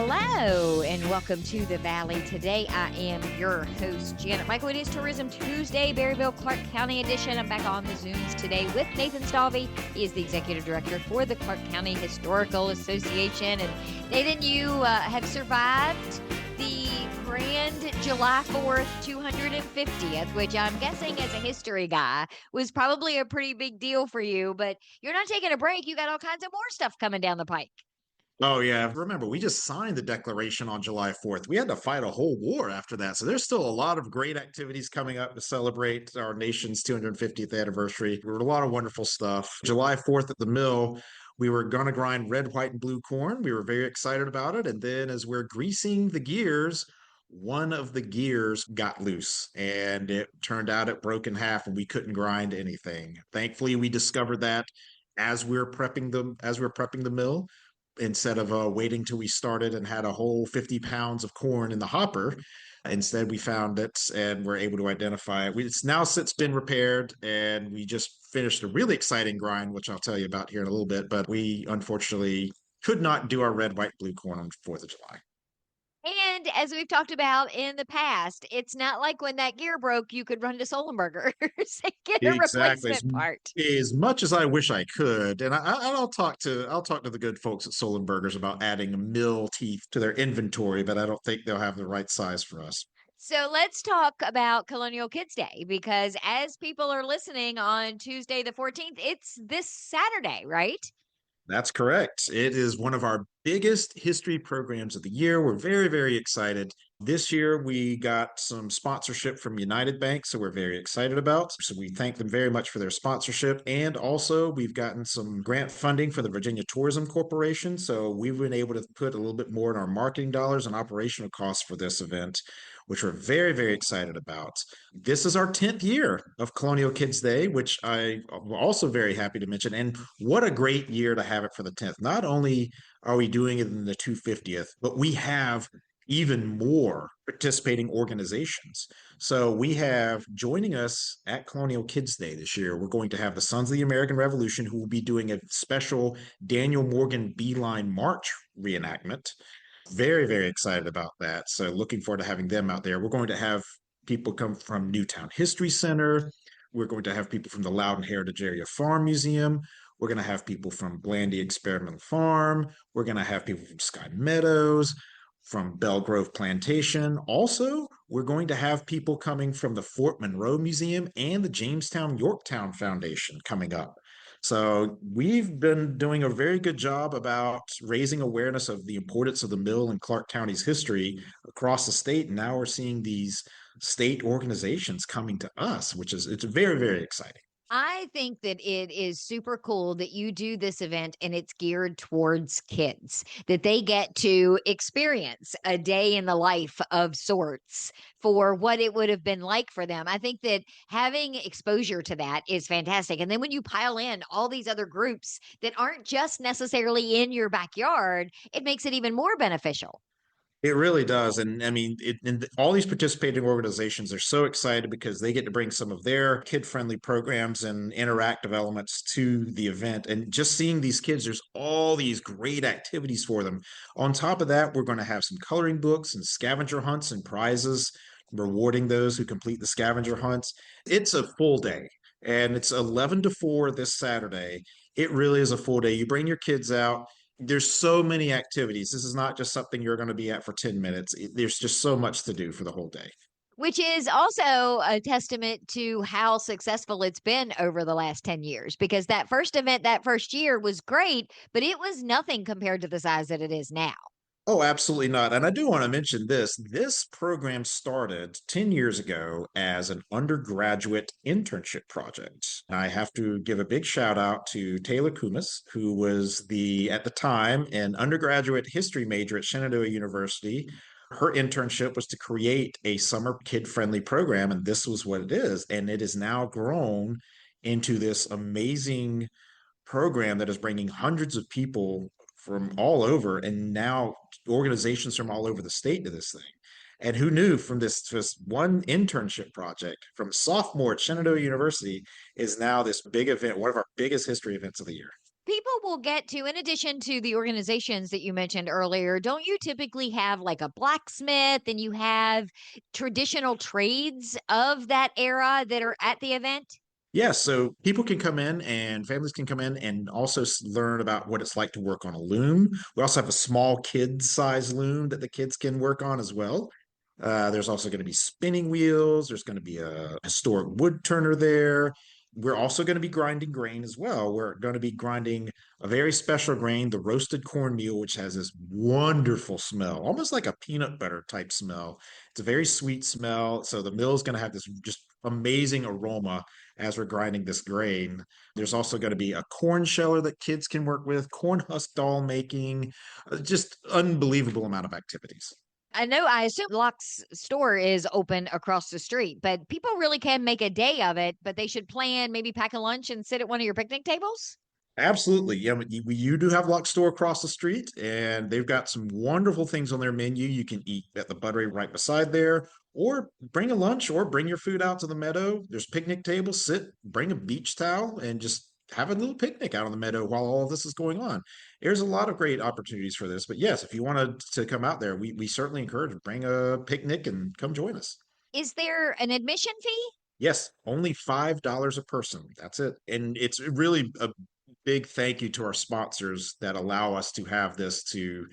Hello and welcome to the Valley. Today I am your host, Janet Michael. It is Tourism Tuesday Berryville, Clarke County edition. I'm back on the Zooms today with Nathan Stalvey. He is the executive director for the Clarke County Historical Association. And Nathan, you have survived the grand July 4th 250th, which I'm guessing as a history guy was probably a pretty big deal for you, but you're not taking a break. You got all kinds of more stuff coming down the pike. Oh, yeah. Remember, we just signed the Declaration on July 4th. We had to fight a whole war after that. So there's still a lot of great activities coming up to celebrate our nation's 250th anniversary. There were a lot of wonderful stuff. July 4th at the mill, we were going to grind red, white, and blue corn. We were very excited about it. And then as we're greasing the gears, one of the gears got loose and it turned out it broke in half and we couldn't grind anything. Thankfully, we discovered that as we are prepping the mill instead of waiting till we started and had a whole 50 pounds of corn in the hopper. Instead, we found it and we're able to identify it. It's now since been repaired, and we just finished a really exciting grind, which I'll tell you about here in a little bit. But we unfortunately could not do our red, white, blue corn on 4th of July. And as we've talked about in the past, it's not like when that gear broke, you could run to Sullenberger's and get a Exactly. replacement part. As much as I wish I could, and I'll talk to the good folks at Solenbergers about adding mill teeth to their inventory, but I don't think they'll have the right size for us. So let's talk about Colonial Kids Day, because as people are listening on Tuesday the 14th, it's this Saturday, right? That's correct. It is one of our biggest history programs of the year. We're very, very excited. This year, we got some sponsorship from United Bank, so we're very excited about. So we thank them very much for their sponsorship. And also, we've gotten some grant funding for the Virginia Tourism Corporation. So we've been able to put a little bit more in our marketing dollars and operational costs for this event, which we're very, very excited about. This is our 10th year of Colonial Kids Day, which I'm also very happy to mention. And what a great year to have it for the 10th. Not only are we doing it in the 250th, but we have even more participating organizations. So we have joining us at Colonial Kids Day this year, we're going to have the Sons of the American Revolution, who will be doing a special Daniel Morgan Beeline March reenactment. Very, very excited about that. So looking forward to having them out there. We're going to have people come from Newtown History Center. We're going to have people from the Loudon Heritage Area Farm Museum. We're going to have people from Blandy Experimental Farm. We're going to have people from Sky Meadows, from Belle Grove Plantation. Also, we're going to have people coming from the Fort Monroe Museum and the Jamestown Yorktown Foundation coming up. So we've been doing a very good job about raising awareness of the importance of the mill in Clarke County's history across the state. And now we're seeing these state organizations coming to us, it's very, very exciting. I think that it is super cool that you do this event and it's geared towards kids, that they get to experience a day in the life of sorts for what it would have been like for them. I think that having exposure to that is fantastic. And then when you pile in all these other groups that aren't just necessarily in your backyard, it makes it even more beneficial. It really does. And I mean, all these participating organizations are so excited because they get to bring some of their kid-friendly programs and interactive elements to the event. And just seeing these kids, there's all these great activities for them. On top of that, we're going to have some coloring books and scavenger hunts and prizes, rewarding those who complete the scavenger hunts. It's a full day. And it's 11 to 4 this Saturday. It really is a full day. You bring your kids out. There's so many activities. This is not just something you're going to be at for 10 minutes. There's just so much to do for the whole day. Which is also a testament to how successful it's been over the last 10 years, because that first event, that first year was great, but it was nothing compared to the size that it is now. Oh, absolutely not. And I do want to mention this. This program started 10 years ago as an undergraduate internship project. I have to give a big shout out to Taylor Kumis, who was at the time, an undergraduate history major at Shenandoah University. Her internship was to create a summer kid-friendly program, and this was what it is. And it has now grown into this amazing program that is bringing hundreds of people from all over, and now organizations from all over the state to this thing. And who knew, from this one internship project from sophomore at Shenandoah University is now this big event, one of our biggest history events of the year. People will get to, in addition to the organizations that you mentioned earlier, don't you typically have like a blacksmith and you have traditional trades of that era that are at the event? Yeah, so people can come in and families can come in and also learn about what it's like to work on a loom. We also have a small kid size loom that the kids can work on as well. There's also going to be spinning wheels. There's going to be a historic wood turner there. We're also going to be grinding grain as well. We're going to be grinding a very special grain, the roasted cornmeal, which has this wonderful smell, almost like a peanut butter type smell. It's a very sweet smell. So the mill is going to have this just amazing aroma as we're grinding this grain. There's also going to be a corn sheller that kids can work with, corn husk doll making, just unbelievable amount of activities. I assume Locke's store is open across the street, but people really can make a day of it, but they should plan, maybe pack a lunch and sit at one of your picnic tables? Absolutely. Yeah, you do have Luck Store across the street, and they've got some wonderful things on their menu. You can eat at the buttery right beside there, or bring a lunch, or bring your food out to the meadow. There's picnic tables, sit, bring a beach towel, and just have a little picnic out on the meadow while all of this is going on. There's a lot of great opportunities for this. But yes, if you wanted to come out there, we certainly encourage bring a picnic and come join us. Is there an admission fee? Yes, only $5 a person. That's it. And it's really a big thank you to our sponsors that allow us to have this to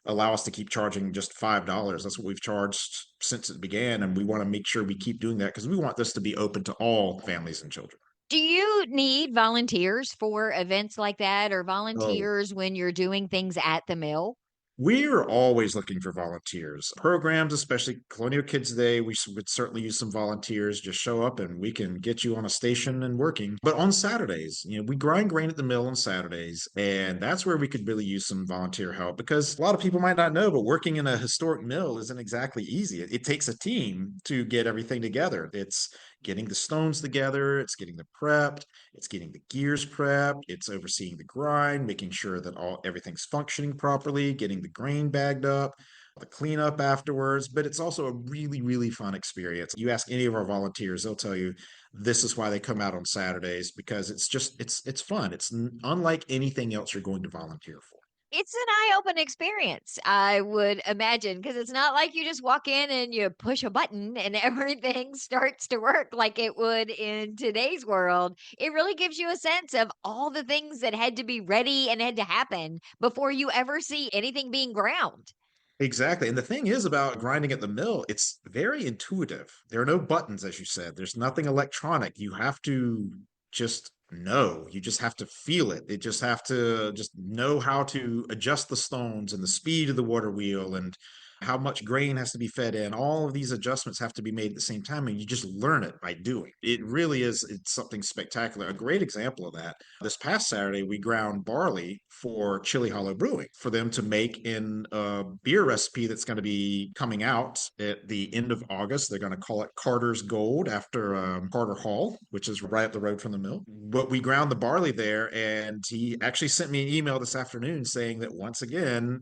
allow us to keep charging just $5. That's what we've charged since it began. And we want to make sure we keep doing that because we want this to be open to all families and children. Do you need volunteers for events like that or Oh, volunteers when you're doing things at the mill? we're always looking for volunteers. Programs, especially Colonial Kids Day, would certainly use some volunteers. Just show up and we can get you on a station and working. But on Saturdays, we grind grain at the mill on Saturdays, and that's where we could really use some volunteer help because a lot of people might not know, but working in a historic mill isn't exactly easy. It takes a team to get everything together. It's getting the stones together, it's getting the prepped, it's getting the gears prepped, it's overseeing the grind, making sure that everything's functioning properly, getting the grain bagged up, the cleanup afterwards. But it's also a really, really fun experience. You ask any of our volunteers, they'll tell you this is why they come out on Saturdays because it's fun. It's unlike anything else you're going to volunteer for. It's an eye-open experience, I would imagine, because it's not like you just walk in and you push a button and everything starts to work like it would in today's world. It really gives you a sense of all the things that had to be ready and had to happen before you ever see anything being ground. Exactly. And the thing is about grinding at the mill, it's very intuitive. There are no buttons, as you said. There's nothing electronic. You have to just know. You just have to feel it. You just have to just know how to adjust the stones and the speed of the water wheel and how much grain has to be fed in. All of these adjustments have to be made at the same time, and you just learn it by doing. It really is, it's something spectacular. A great example of that. This past Saturday, we ground barley for Chili Hollow Brewing for them to make in a beer recipe that's going to be coming out at the end of August. They're going to call it Carter's Gold after Carter Hall, which is right up the road from the mill. But we ground the barley there, and he actually sent me an email this afternoon saying that once again,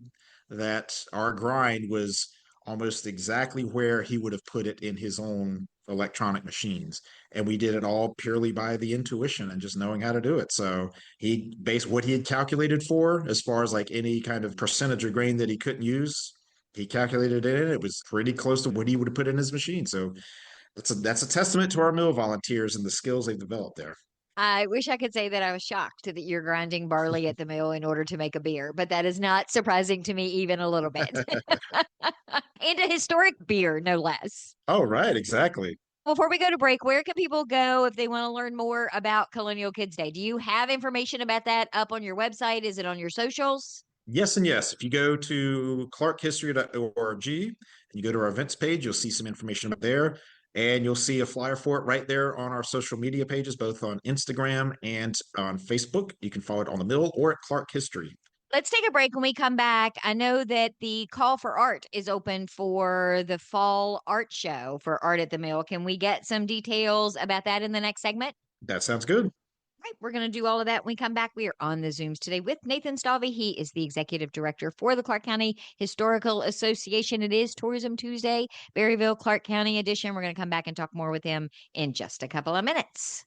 that our grind was almost exactly where he would have put it in his own electronic machines. And we did it all purely by the intuition and just knowing how to do it. So he based what he had calculated for as far as like any kind of percentage of grain that he couldn't use. He calculated it in. It was pretty close to what he would have put in his machine. So that's a testament to our mill volunteers and the skills they've developed there. I wish I could say that I was shocked that you're grinding barley at the mill in order to make a beer, but that is not surprising to me even a little bit. And a historic beer, no less. Oh, right, exactly. Before we go to break, where can people go if they want to learn more about Colonial Kids Day? Do you have information about that up on your website? Is it on your socials? Yes, and yes. If you go to clarkehistory.org and you go to our events page, you'll see some information up there. And you'll see a flyer for it right there on our social media pages, both on Instagram and on Facebook. You can follow it on the Mill or at Clarke History. Let's take a break. When we come back, I know that the call for art is open for the fall art show for Art at the Mill. Can we get some details about that in the next segment? That sounds good. Right, we're going to do all of that when we come back. We are on the Zooms today with Nathan Stalvey. He is the executive director for the Clarke County Historical Association. It is Tourism Tuesday, Berryville, Clarke County edition. We're going to come back and talk more with him in just a couple of minutes.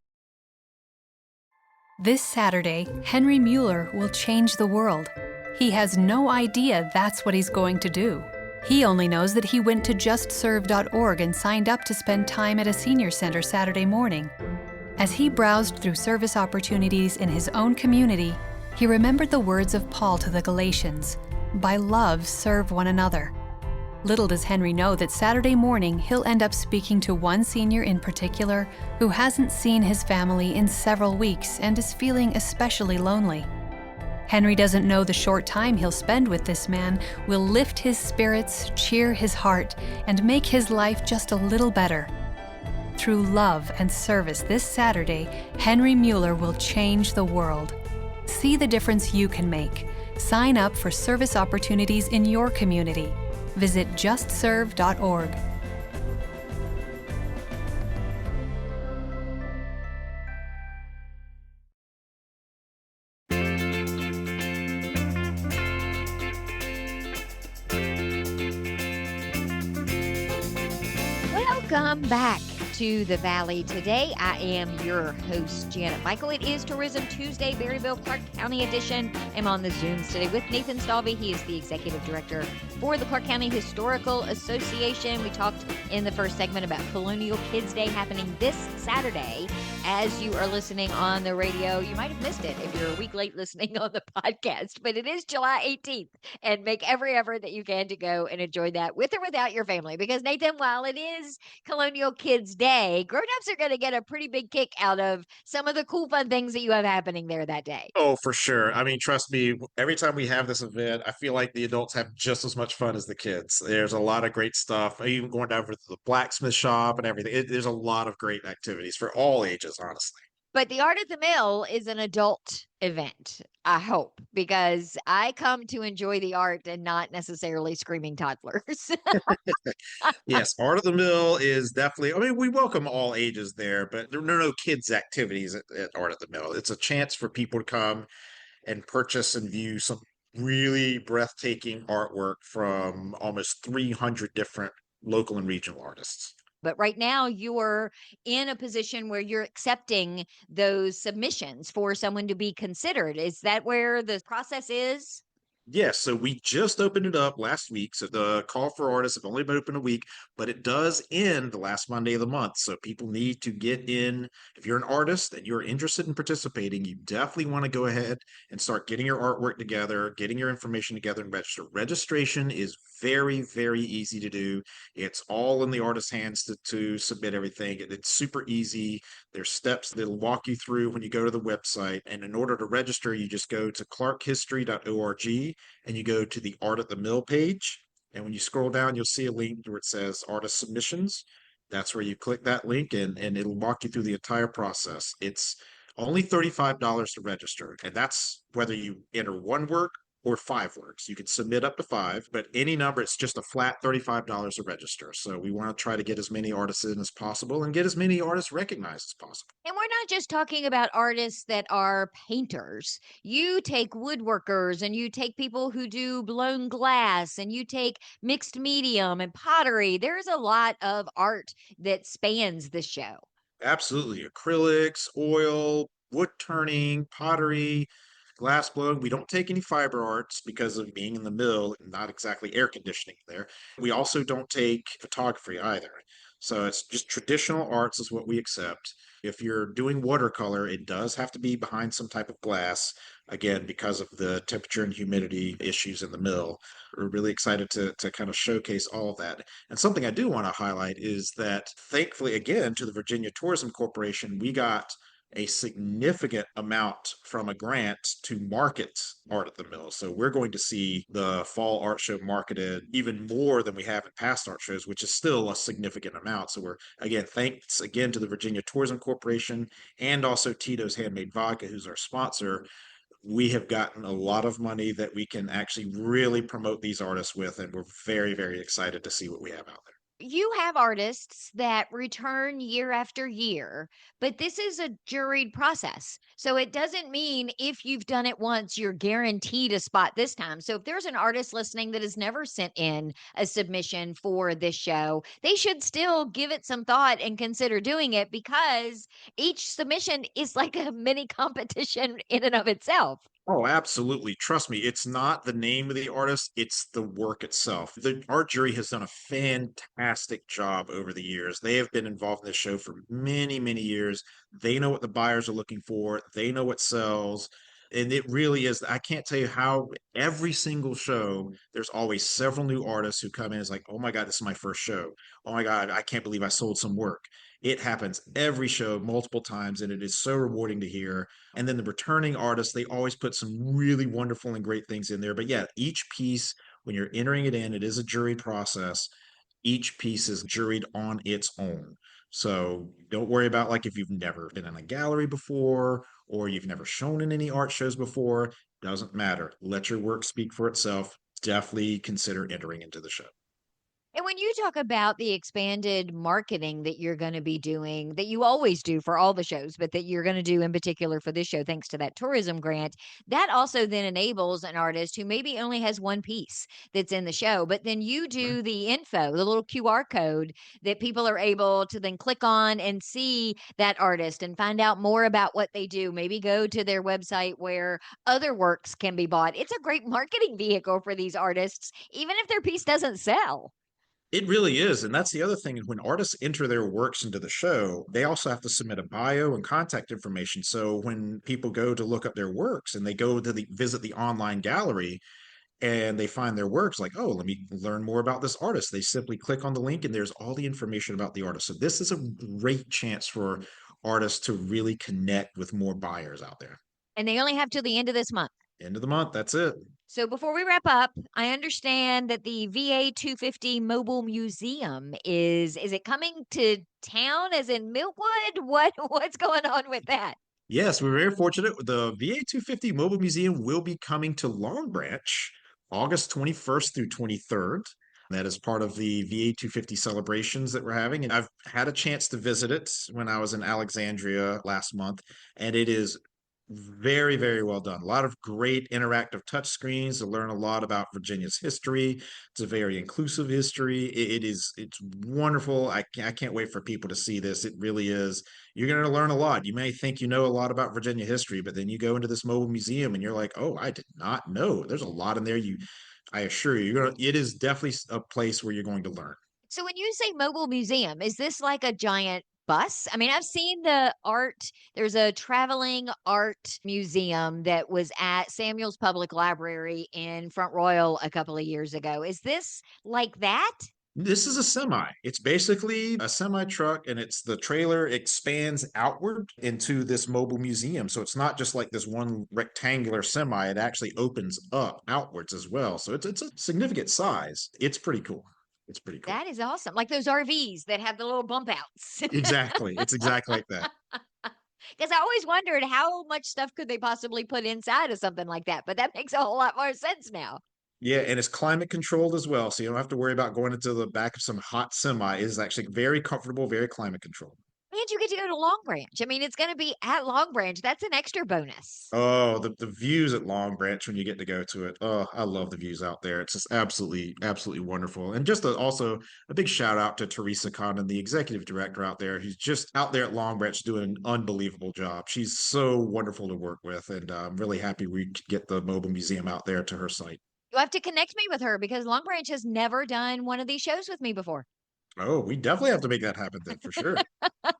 This Saturday, Henry Mueller will change the world. He has no idea that's what he's going to do. He only knows that he went to justserve.org and signed up to spend time at a senior center Saturday morning. As he browsed through service opportunities in his own community, he remembered the words of Paul to the Galatians, "By love, serve one another." Little does Henry know that Saturday morning he'll end up speaking to one senior in particular who hasn't seen his family in several weeks and is feeling especially lonely. Henry doesn't know the short time he'll spend with this man will lift his spirits, cheer his heart, and make his life just a little better. Through love and service this Saturday, Henry Mueller will change the world. See the difference you can make. Sign up for service opportunities in your community. Visit justserve.org. Welcome back to the Valley. Today, I am your host, Janet Michael. It is Tourism Tuesday Berryville, Clarke County edition. I'm on the Zooms today with Nathan Stalvey. He is the executive director for the Clarke County Historical Association. We talked in the first segment about Colonial Kids Day happening this Saturday. As you are listening on the radio, you might have missed it if you're a week late listening on the podcast, but it is July 18th, and make every effort that you can to go and enjoy that with or without your family. Because, Nathan, while it is Colonial Kids Day, grown-ups are going to get a pretty big kick out of some of the cool, fun things that you have happening there that day. Oh, for sure. I mean, trust me, every time we have this event, I feel like the adults have just as much fun as the kids. There's a lot of great stuff, even going down to the blacksmith shop and everything. There's a lot of great activities for all ages, honestly. But the Art at the Mill is an adult event, I hope, because I come to enjoy the art and not necessarily screaming toddlers. Yes, Art of the Mill is definitely, I mean, we welcome all ages there, but there are no kids' activities at Art of the Mill. It's a chance for people to come and purchase and view some really breathtaking artwork from almost 300 different local and regional artists. But right now, you're in a position where you're accepting those submissions for someone to be considered. Is that where the process is? Yes, so we just opened it up last week. So the call for artists have only been open a week, but it does end the last Monday of the month. So people need to get in. If you're an artist and you're interested in participating, you definitely want to go ahead and start getting your artwork together, getting your information together and register. Registration is very, very easy to do. It's all in the artist's hands to submit everything. It's super easy. There's steps that'll walk you through when you go to the website. And in order to register, you just go to clarkhistory.org and you go to the Art at the Mill page. And when you scroll down, you'll see a link where it says Artist Submissions. That's where you click that link and it'll walk you through the entire process. It's only $35 to register. And that's whether you enter one work or 5 works. You can submit up to 5, but any number, it's just a flat $35 to register. So we want to try to get as many artists in as possible and get as many artists recognized as possible. And we're not just talking about artists that are painters. You take woodworkers and you take people who do blown glass and you take mixed medium and pottery. There's a lot of art that spans the show. Absolutely. Acrylics, oil, wood turning, pottery, glass blowing. We don't take any fiber arts because of being in the mill, not exactly air conditioning there. We also don't take photography either. So it's just traditional arts is what we accept. If you're doing watercolor, it does have to be behind some type of glass, again, because of the temperature and humidity issues in the mill. We're really excited to kind of showcase all of that. And something I do want to highlight is that thankfully, again, to the Virginia Tourism Corporation, we got a significant amount from a grant to market Art at the Mill. So we're going to see the fall art show marketed even more than we have in past art shows, which is still a significant amount. So we're, again, thanks again to the Virginia Tourism Corporation and also Tito's Handmade Vodka, who's our sponsor. We have gotten a lot of money that we can actually really promote these artists with, and we're very, very excited to see what we have out there. You have artists that return year after year, but this is a juried process. So it doesn't mean if you've done it once, you're guaranteed a spot this time. So if there's an artist listening that has never sent in a submission for this show, they should still give it some thought and consider doing it, because each submission is like a mini competition in and of itself. Oh, absolutely. Trust me, it's not the name of the artist, it's the work itself. The art jury has done a fantastic job over the years. They have been involved in this show for many, many years. They know what the buyers are looking for, they know what sells. And it really is, I can't tell you how every single show, there's always several new artists who come in. It's like, oh my God, this is my first show. Oh my God, I can't believe I sold some work. It happens every show multiple times, and it is so rewarding to hear. And then the returning artists, they always put some really wonderful and great things in there. But yeah, each piece, when you're entering it in, it is a jury process. Each piece is juried on its own. So don't worry about like if you've never been in a gallery before or you've never shown in any art shows before, doesn't matter. Let your work speak for itself. Definitely consider entering into the show. And when you talk about the expanded marketing that you're going to be doing, that you always do for all the shows, but that you're going to do in particular for this show, thanks to that tourism grant, that also then enables an artist who maybe only has one piece that's in the show, but then you Right. do the info, the little QR code that people are able to then click on and see that artist and find out more about what they do. Maybe go to their website where other works can be bought. It's a great marketing vehicle for these artists, even if their piece doesn't sell. It really is. And that's the other thing. When artists enter their works into the show, they also have to submit a bio and contact information. So when people go to look up their works and they go to visit the online gallery and they find their works, like, oh, let me learn more about this artist. They simply click on the link and there's all the information about the artist. So this is a great chance for artists to really connect with more buyers out there. And they only have till the end of this month. End of the month. That's it. So before we wrap up, I understand that the VA 250 Mobile Museum is it coming to town as in Milkwood? What's going on with that? Yes, we're very fortunate. The VA 250 Mobile Museum will be coming to Long Branch August 21st through 23rd. That is part of the VA 250 celebrations that we're having. And I've had a chance to visit it when I was in Alexandria last month, and it is very, very well done. A lot of great interactive touch screens to learn a lot about Virginia's history. It's a very inclusive history. It's wonderful. I can't wait for people to see this. It really is. You're going to learn a lot. You may think you know a lot about Virginia history, but then you go into this mobile museum and you're like, oh, I did not know. There's a lot in there. I assure you, it is definitely a place where you're going to learn. So when you say mobile museum, is this like a giant bus? I mean, I've seen the art. There's a traveling art museum that was at Samuel's Public Library in Front Royal a couple of years ago. Is this like that? This is a semi. It's basically a semi truck, and it's the trailer expands outward into this mobile museum. So it's not just like this one rectangular semi. It actually opens up outwards as well. So it's a significant size. It's pretty cool. It's pretty cool. That is awesome. Like those RVs that have the little bump outs. Exactly. It's exactly like that. Because I always wondered how much stuff could they possibly put inside of something like that. But that makes a whole lot more sense now. Yeah, and it's climate controlled as well. So you don't have to worry about going into the back of some hot semi. It is actually very comfortable, very climate controlled. And you get to go to Long Branch. I mean, it's going to be at Long Branch. That's an extra bonus. Oh, the views at Long Branch when you get to go to it. Oh, I love the views out there. It's just absolutely, absolutely wonderful. And just also a big shout out to Teresa Condon, the executive director out there, who's just out there at Long Branch doing an unbelievable job. She's so wonderful to work with, and I'm really happy we could get the mobile museum out there to her site. You have to connect me with her because Long Branch has never done one of these shows with me before. Oh, we definitely have to make that happen then for sure.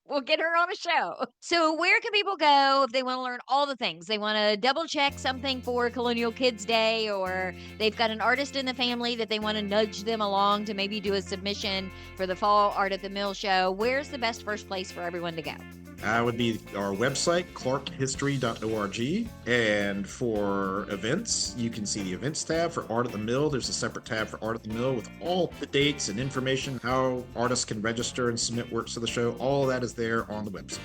We'll get her on a show. So, where can people go if they want to learn all the things? They want to double check something for Colonial Kids Day, or they've got an artist in the family that they want to nudge them along to maybe do a submission for the Fall Art at the Mill show. Where's the best first place for everyone to go? Would be our website, clarkehistory.org. And for events, you can see the events tab. For Art at the Mill, there's a separate tab for Art at the Mill with all the dates and information, how artists can register and submit works to the show. All of that is there on the website.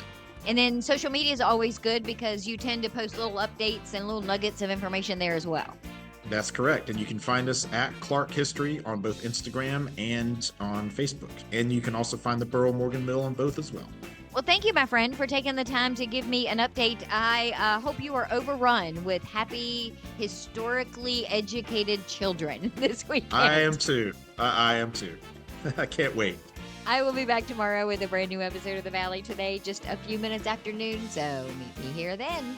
And then social media is always good because you tend to post little updates and little nuggets of information there as well. That's correct. And you can find us at Clarke History on both Instagram and on Facebook. And you can also find the Burwell-Morgan Mill on both as well. Well, thank you, my friend, for taking the time to give me an update. I hope you are overrun with happy, historically educated children this weekend. I am too. I am too. I can't wait. I will be back tomorrow with a brand new episode of The Valley Today, just a few minutes after noon, so meet me here then.